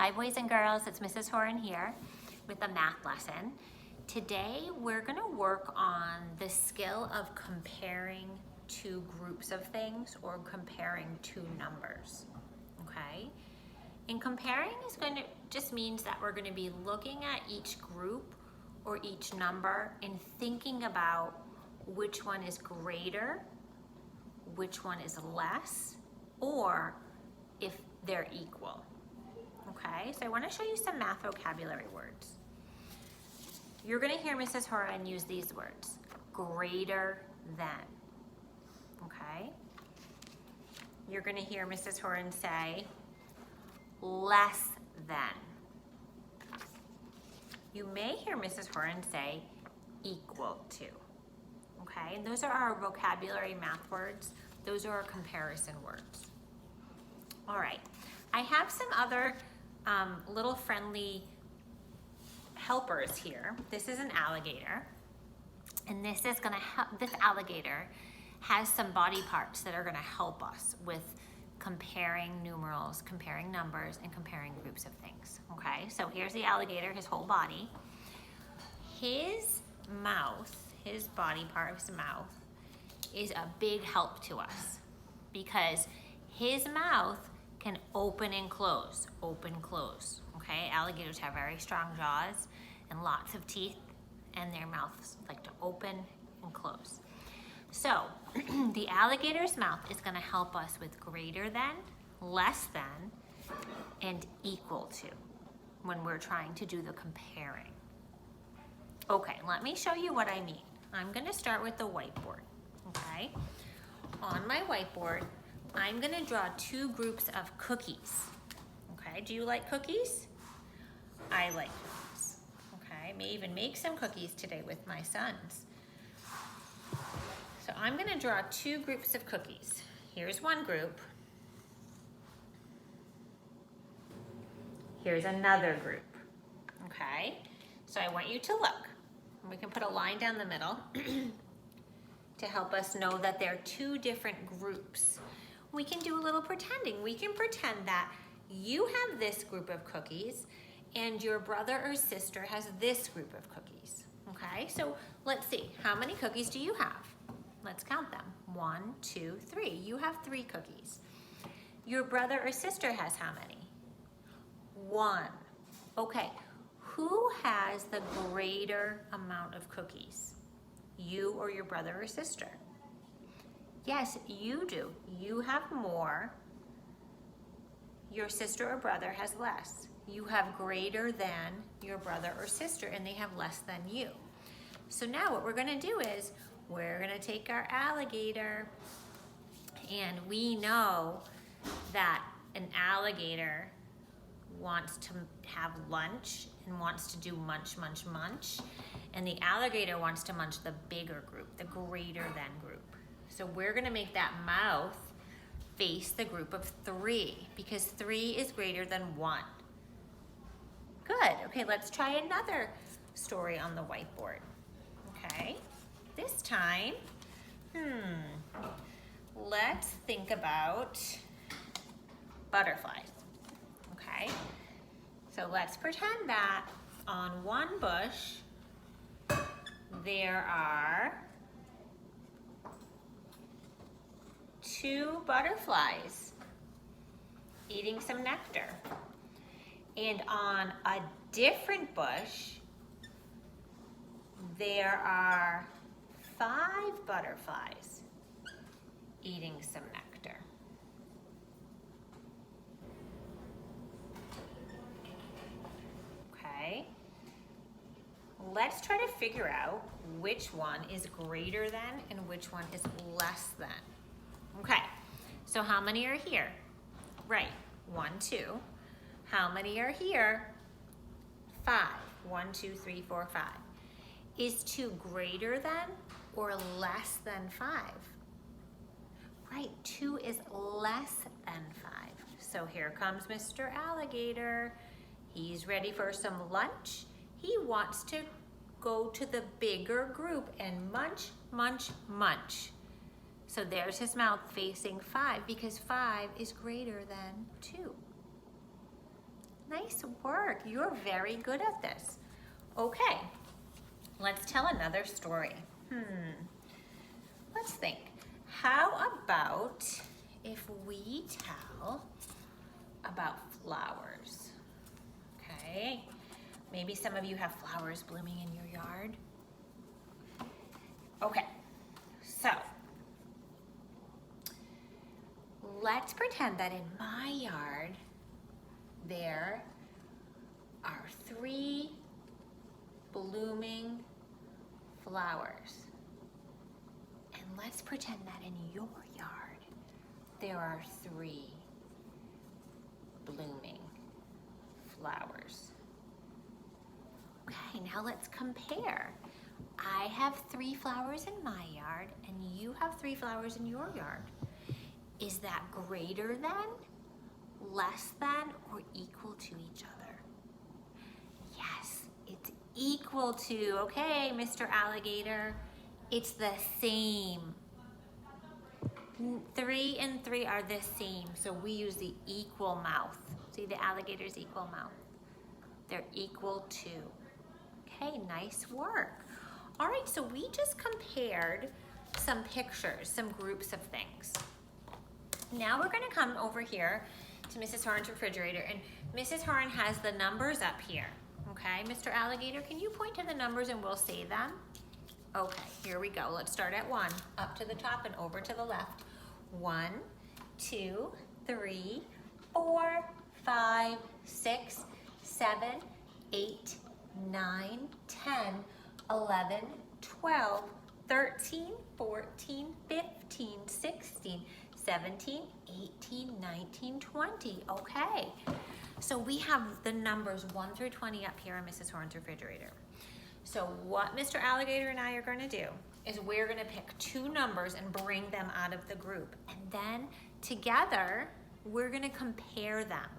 Hi boys and girls, it's Mrs. Horan here with a math lesson. Today we're gonna work on the skill of comparing two groups of things or comparing two numbers, okay? And comparing is just means that we're gonna be looking at each group or each number and thinking about which one is greater, which one is less, or if they're equal. Okay, so I want to show you some math vocabulary words. You're going to hear Mrs. Horan use these words: greater than. Okay, you're going to hear Mrs. Horan say less than. You may hear Mrs. Horan say equal to. Okay, and those are our vocabulary math words. Those are our comparison words. All right, I have some other little friendly helpers here. This is an alligator, and this is gonna help. This alligator has some body parts that are gonna help us with comparing numerals, comparing numbers, and comparing groups of things. Okay, so here's the alligator, his whole body. His mouth, his body part of his mouth, is a big help to us because his mouth can open and close, okay? Alligators have very strong jaws and lots of teeth, and their mouths like to open and close. So the alligator's mouth is gonna help us with greater than, less than, and equal to when we're trying to do the comparing. Okay, let me show you what I mean. I'm gonna start with the whiteboard, okay? On my whiteboard, I'm gonna draw two groups of cookies. Okay, do you like cookies? I like cookies. Okay, I may even make some cookies today with my sons. So I'm gonna draw two groups of cookies. Here's one group. Here's another group. Okay, so I want you to look. We can put a line down the middle to help us know that there are two different groups. We can do a little pretending. We can pretend that you have this group of cookies and your brother or sister has this group of cookies. Okay, so let's see. How many cookies do you have? Let's count them. 1, 2, 3. You have 3 cookies. Your brother or sister has how many? 1. Okay, who has the greater amount of cookies? You or your brother or sister? Yes, you do. You have more. Your sister or brother has less. You have greater than your brother or sister, and they have less than you. So now what we're gonna do is we're gonna take our alligator, and we know that an alligator wants to have lunch and wants to do munch, munch, munch, and the alligator wants to munch the bigger group, the greater than group. So we're gonna make that mouth face the group of 3 because 3 is greater than 1. Good, okay, let's try another story on the whiteboard. Okay, this time, let's think about butterflies, okay? So let's pretend that on one bush, there are 2 butterflies eating some nectar. And on a different bush, there are 5 butterflies eating some nectar. Okay, let's try to figure out which one is greater than and which one is less than. Okay, so how many are here? Right, 1, 2. How many are here? 5. 1, 2, 3, 4, 5. Is 2 greater than or less than 5? Right, 2 is less than 5. So here comes Mr. Alligator. He's ready for some lunch. He wants to go to the bigger group and munch, munch, munch. So there's his mouth facing 5 because 5 is greater than 2. Nice Nice work. You're very good at this. Okay, let's tell another story. Let's think. How about if we tell about flowers? Okay, maybe some of you have flowers blooming in your yard. Okay, so let's pretend that in my yard there are 3 blooming flowers. And let's pretend that in your yard there are 3 blooming flowers. Okay, now let's compare. I have 3 flowers in my yard and you have 3 flowers in your yard. Is that greater than, less than, or equal to each other? Yes, it's equal to. Okay, Mr. Alligator, it's the same. 3 and 3 are the same, so we use the equal mouth. See the alligator's equal mouth? They're equal to. Okay, nice work. All right, so we just compared some pictures, some groups of things. Now we're gonna come over here to Mrs. Horan's refrigerator, and Mrs. Horan has the numbers up here. Okay, Mr. Alligator, can you point to the numbers and we'll say them? Okay, here we go. Let's start at 1, up to the top and over to the left. 1, 2, 3, 4, 5, 6, 7, 8, 9, 10, 11, 12, 13, 14, 15, 16, 17, 18, 19, 20. Okay, so we have the numbers 1 through 20 up here in Mrs. Horan's refrigerator. So what Mr. Alligator and I are going to do is we're going to pick 2 numbers and bring them out of the group. And then together, we're going to compare them.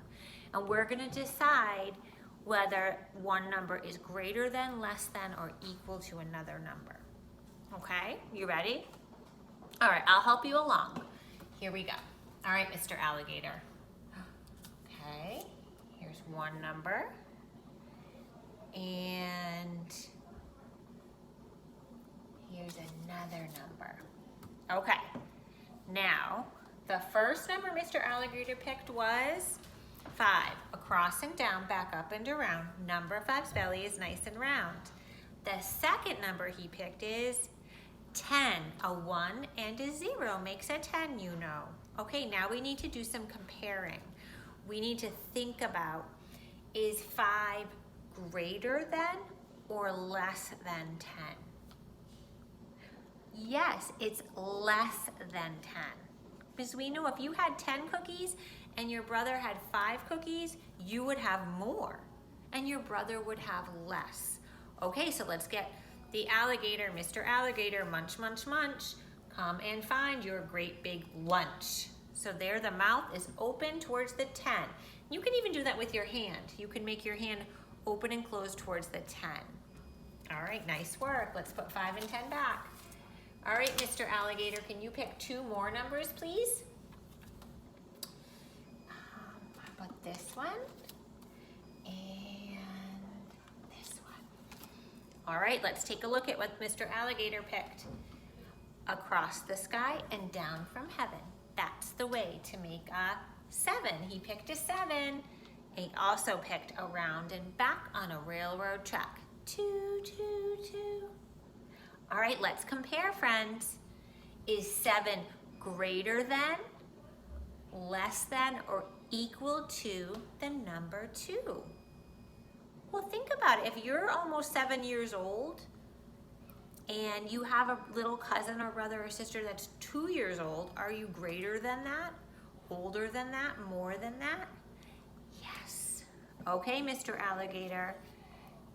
And we're going to decide whether one number is greater than, less than, or equal to another number. Okay, you ready? All right, I'll help you along. Here we go. All right, Mr. Alligator. Okay, here's one number. And here's another number. Okay, now the first number Mr. Alligator picked was 5. Across and down, back up and around. Number 5's belly is nice and round. The second number he picked is 10. A 1 and a 0 makes a 10, you know. Okay, now we need to do some comparing. We need to think about, is 5 greater than or less than 10? Yes, it's less than 10. Because we know if you had 10 cookies and your brother had 5 cookies, you would have more and your brother would have less. Okay, so let's get the alligator, Mr. Alligator, munch, munch, munch. Come and find your great big lunch. So there the mouth is open towards the 10. You can even do that with your hand. You can make your hand open and close towards the 10. All right, nice work. Let's put 5 and 10 back. All right, Mr. Alligator, can you pick 2 more numbers, please? How about this one? And this one. All right, let's take a look at what Mr. Alligator picked. Across the sky and down from heaven. That's the way to make a 7. He picked a 7. He also picked around and back on a railroad track. 2, 2, 2. All right, let's compare, friends. Is 7 greater than, less than, or equal to the number 2? Well, think about it. If you're almost 7 years old and you have a little cousin or brother or sister that's 2 years old, are you greater than that, older than that, more than that? Yes. Okay, Mr. Alligator,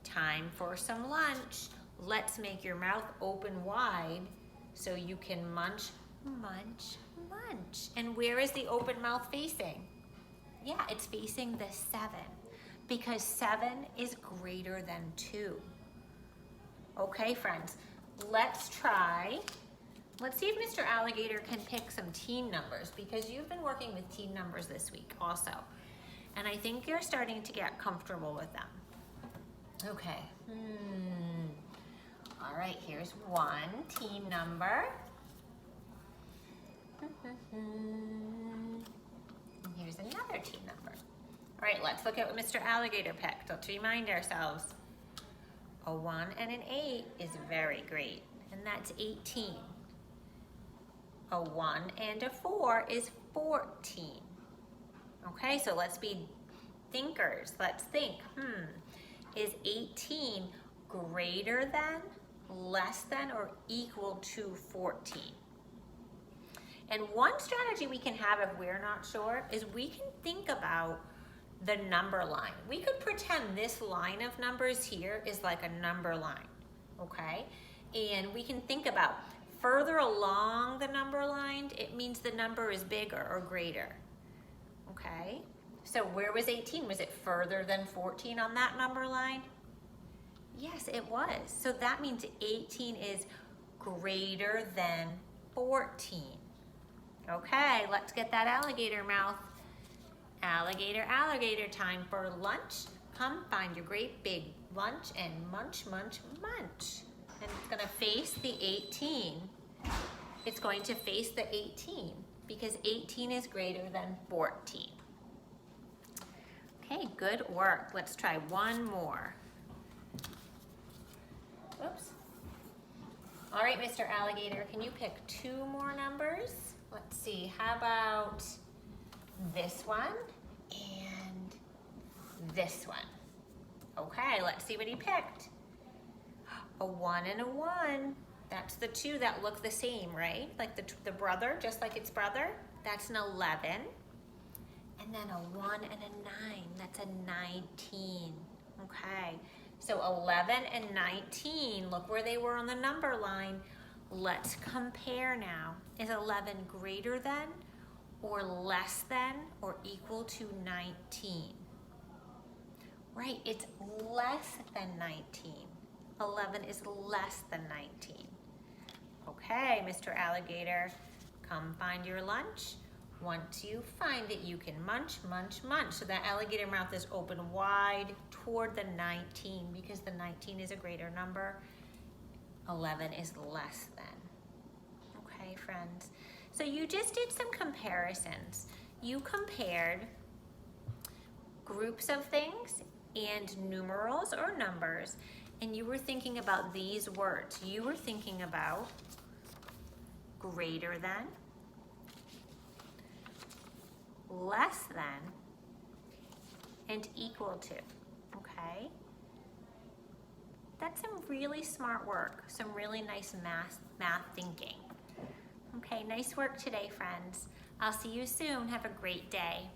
time for some lunch. Let's make your mouth open wide so you can munch, munch, munch. And where is the open mouth facing? Yeah, it's facing the 7 because 7 is greater than 2. Okay, friends, let's try. Let's see if Mr. Alligator can pick some teen numbers because you've been working with teen numbers this week also. And I think you're starting to get comfortable with them. Okay. All right, here's one team number. And here's another team number. All right, let's look at what Mr. Alligator picked. Let's remind ourselves. A 1 and an 8 is very great, and that's 18. A 1 and a 4 is 14. Okay, so let's be thinkers. Let's think, is 18 greater than, less than, or equal to 14? And one strategy we can have if we're not sure is we can think about the number line. We could pretend this line of numbers here is like a number line, okay? And we can think about further along the number line, it means the number is bigger or greater, okay? So where was 18? Was it further than 14 on that number line? Yes, it was. So that means 18 is greater than 14. Okay, let's get that alligator mouth. Alligator, alligator, time for lunch. Come find your great big lunch and munch, munch, munch. And it's gonna face the 18. It's going to face the 18 because 18 is greater than 14. Okay, good work. Let's try one more. Oops. All right, Mr. Alligator, can you pick 2 more numbers? Let's see, how about this one and this one? Okay, let's see what he picked. A 1 and a 1. That's the 2 that look the same, right? Like the brother, just like its brother. That's an 11. And then a 1 and a 9. That's a 19. Okay, so 11 and 19, look where they were on the number line. Let's compare now. Is 11 greater than, or less than, or equal to 19? Right, it's less than 19. 11 is less than 19. Okay, Mr. Alligator, come find your lunch. Once you find it, you can munch, munch, munch. So that alligator mouth is open wide toward the 19 because the 19 is a greater number. 11 is less than. Okay, friends. So you just did some comparisons. You compared groups of things and numerals or numbers, and you were thinking about these words. You were thinking about greater than, less than, and equal to, okay? That's some really smart work, some really nice math thinking. Okay, nice work today, friends. I'll see you soon. Have a great day.